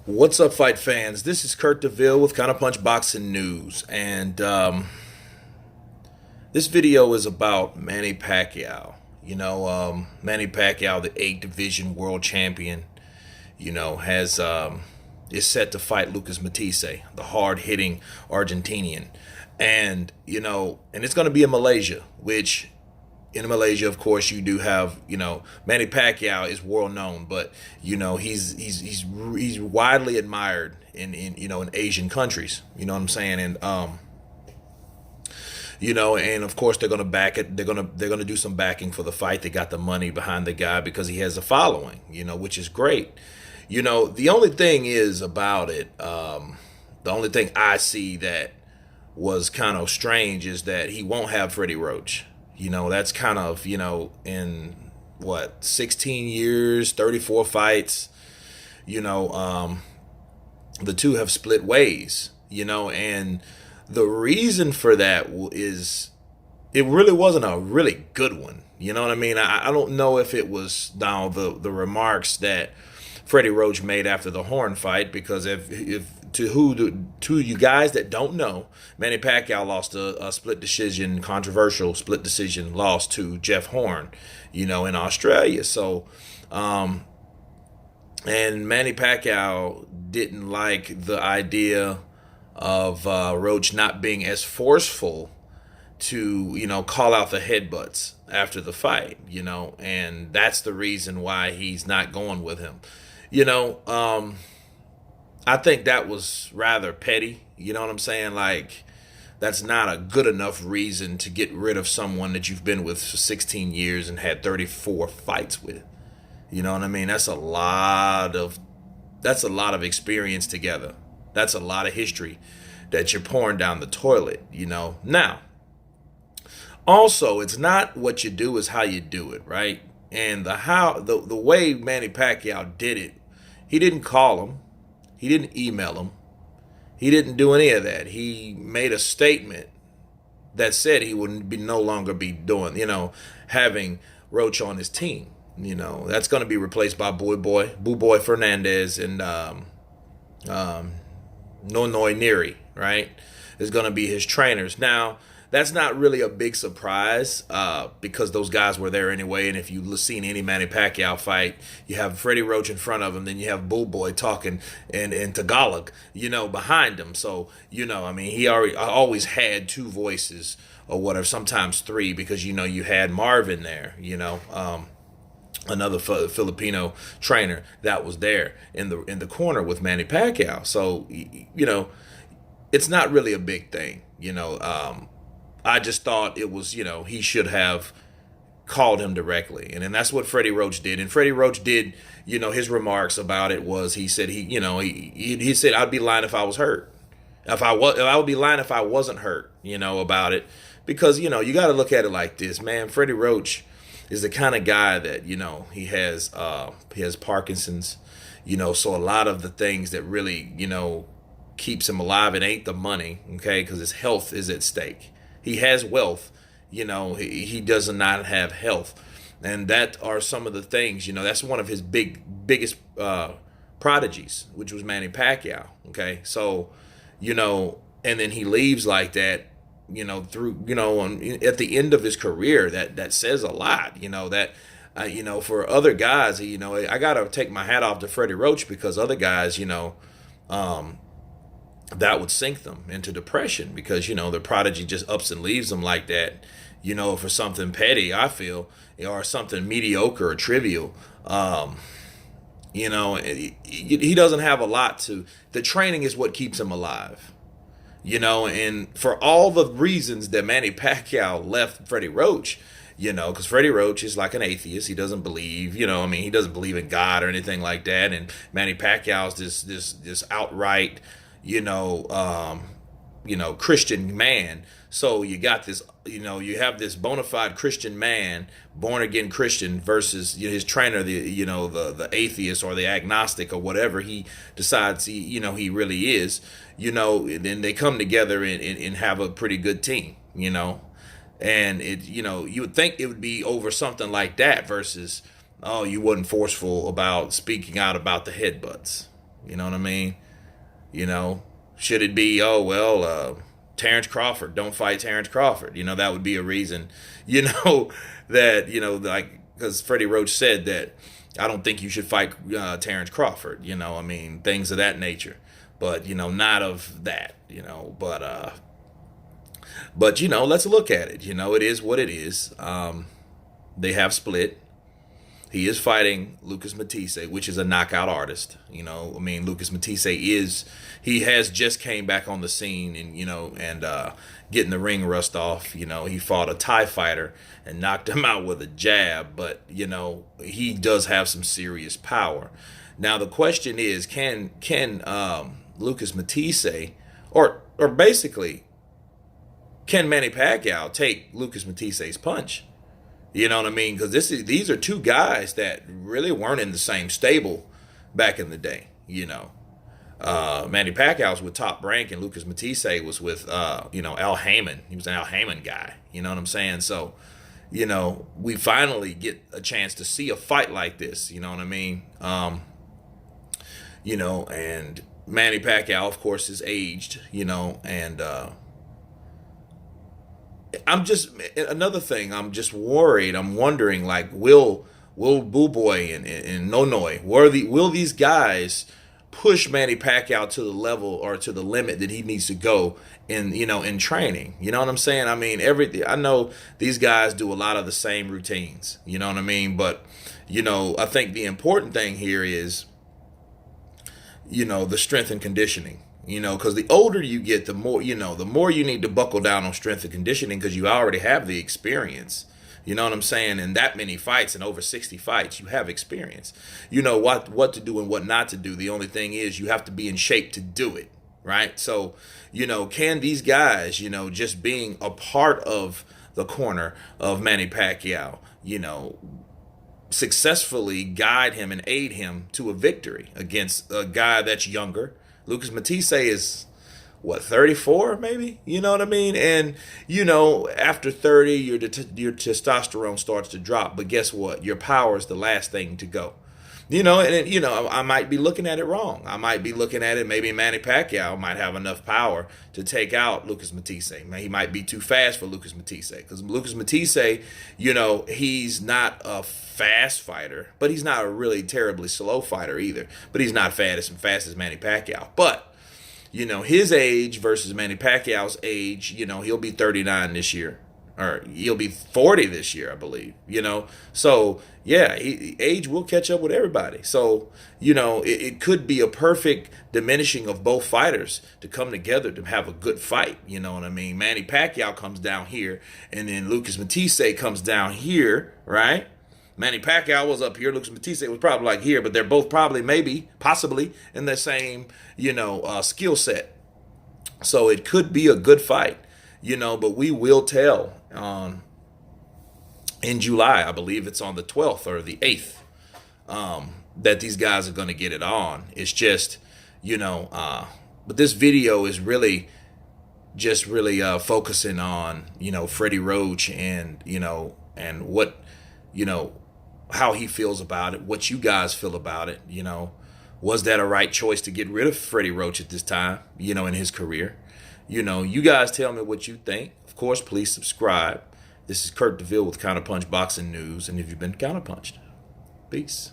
What's up, fight fans? This is Kurt DeVille with Counterpunch Boxing News, and this video is about Manny Pacquiao. Manny Pacquiao, the 8 division world champion, has is set to fight Lucas Matisse, the hard-hitting Argentinian, and it's going to be in Malaysia, which in Malaysia, of course, you do have, Manny Pacquiao is world known, but he's widely admired in Asian countries. You know what I'm saying? And of course they're gonna back it. They're gonna do some backing for the fight. They got the money behind the guy because he has a following, which is great. The only thing is about it. The only thing I see that was kind of strange is that he won't have Freddie Roach. That's kind of, in what, 16 years, 34 fights, the two have split ways, and the reason for that is it really wasn't a really good one. You know what I mean? I don't know if it was now the remarks that Freddie Roach made after the Horn fight, because if to you guys that don't know, Manny Pacquiao lost a split decision, controversial split decision loss to Jeff Horn, in Australia. So, and Manny Pacquiao didn't like the idea of Roach not being as forceful to call out the headbutts after the fight, and that's the reason why he's not going with him. you know um I think that was rather petty. You know what I'm saying? Like, that's not a good enough reason to get rid of someone that you've been with for 16 years and had 34 fights with. You know what I mean? That's a lot of experience together. That's a lot of history that you're pouring down the toilet. Now, also, it's not what you do, is how you do it, right? And the way Manny Pacquiao did it, he didn't call him, he didn't email him, he didn't do any of that. He made a statement that said he would no longer be doing, having Roach on his team. That's going to be replaced by Boo Boy Fernandez, and Nonoi Neri, right? Is going to be his trainers. Now, that's not really a big surprise, because those guys were there anyway. And if you've seen any Manny Pacquiao fight, you have Freddie Roach in front of him, then you have Bull Boy talking in Tagalog, behind him. So, I mean, he always had two voices or whatever, sometimes three, because, you had Marvin there, another Filipino trainer that was there in the corner with Manny Pacquiao. So, it's not really a big thing. I just thought it was, he should have called him directly. And then that's what Freddie Roach did. And Freddie Roach did, his remarks about it was, he said he said, I'd be lying if I was hurt. I would be lying if I wasn't hurt, about it. Because, you got to look at it like this, man. Freddie Roach is the kind of guy that, he has Parkinson's, so a lot of the things that really, keeps him alive, it ain't the money, okay, because his health is at stake. He has wealth, he does not have health. And that are some of the things, that's one of his biggest prodigies, which was Manny Pacquiao, okay? So, and then he leaves like that, through, at the end of his career. That says a lot, for other guys, I got to take my hat off to Freddie Roach, because other guys, that would sink them into depression, because the prodigy just ups and leaves them like that, for something petty, I feel, or something mediocre or trivial. He doesn't have a lot to. The training is what keeps him alive. And for all the reasons that Manny Pacquiao left Freddie Roach, because Freddie Roach is like an atheist. He doesn't believe, he doesn't believe in God or anything like that. And Manny Pacquiao's this outright, Christian man. So you got this, you have this bona fide Christian man, born again Christian, versus his trainer, the atheist or the agnostic or whatever he decides he really is. Then they come together and have a pretty good team. And you would think it would be over something like that versus, oh, you wasn't forceful about speaking out about the headbutts. You know what I mean? You know, should it be, oh, well, Terrence Crawford, don't fight Terrence Crawford? You know, that would be a reason, you know, that, you know, like, because Freddie Roach said that I don't think you should fight Terrence Crawford, you know, I mean, things of that nature. But, you know, not of that, you know, but, you know, let's look at it. You know, it is what it is. They have split. He is fighting Lucas Matisse, which is a knockout artist. You know, I mean, Lucas Matisse he has just came back on the scene and, you know, and getting the ring rust off. You know, he fought a Thai fighter and knocked him out with a jab, but, you know, he does have some serious power. Now, the question is, can Lucas Matisse, or basically, can Manny Pacquiao take Lucas Matisse's punch? You know what I mean? Because these are two guys that really weren't in the same stable back in the day. You know, Manny Pacquiao was with Top Rank, and Lucas Matisse was with you know, Al Heyman. He was an Al Heyman guy. You know what I'm saying? So, you know, we finally get a chance to see a fight like this. You know what I mean? You know, and Manny Pacquiao, of course, is aged. You know, and I'm just, another thing, I'm just worried. I'm wondering, like, will Boo Boy and Nonoy, will these guys push Manny Pacquiao to the level or to the limit that he needs to go in, you know, in training? You know what I'm saying? I mean, I know these guys do a lot of the same routines. You know what I mean? But, you know, I think the important thing here is, you know, the strength and conditioning. You know, because the older you get, the more, you know, the more you need to buckle down on strength and conditioning, because you already have the experience. You know what I'm saying? In that many fights, and over 60 fights, you have experience. You know what to do and what not to do. The only thing is you have to be in shape to do it, right? So, you know, can these guys, you know, just being a part of the corner of Manny Pacquiao, you know, successfully guide him and aid him to a victory against a guy that's younger? Lucas Matisse is, what, 34 maybe? You know what I mean? And, you know, after 30, your testosterone starts to drop. But guess what? Your power is the last thing to go. You know, and, you know, I might be looking at it wrong. I might be looking at it, maybe Manny Pacquiao might have enough power to take out Lucas Matisse. He might be too fast for Lucas Matisse. Because Lucas Matisse, you know, he's not a fast fighter, but he's not a really terribly slow fighter either. But he's not fast as Manny Pacquiao. But, you know, his age versus Manny Pacquiao's age, you know, he'll be 39 this year. Or he'll be 40 this year, I believe, you know. So, yeah, age will catch up with everybody. So, you know, it could be a perfect diminishing of both fighters to come together to have a good fight, you know what I mean? Manny Pacquiao comes down here, and then Lucas Matisse comes down here, right? Manny Pacquiao was up here. Lucas Matisse was probably like here, but they're both probably, maybe, possibly in the same, you know, skill set. So it could be a good fight. You know, but we will tell in July. I believe it's on the 12th or the 8th that these guys are going to get it on. It's just, you know, but this video is really just really focusing on, you know, Freddie Roach and, you know, and what, you know, how he feels about it, what you guys feel about it. You know, was that a right choice to get rid of Freddie Roach at this time, you know, in his career? You know, you guys tell me what you think. Of course, please subscribe. This is Kurt DeVille with Counterpunch Boxing News, and if you've been counterpunched, peace.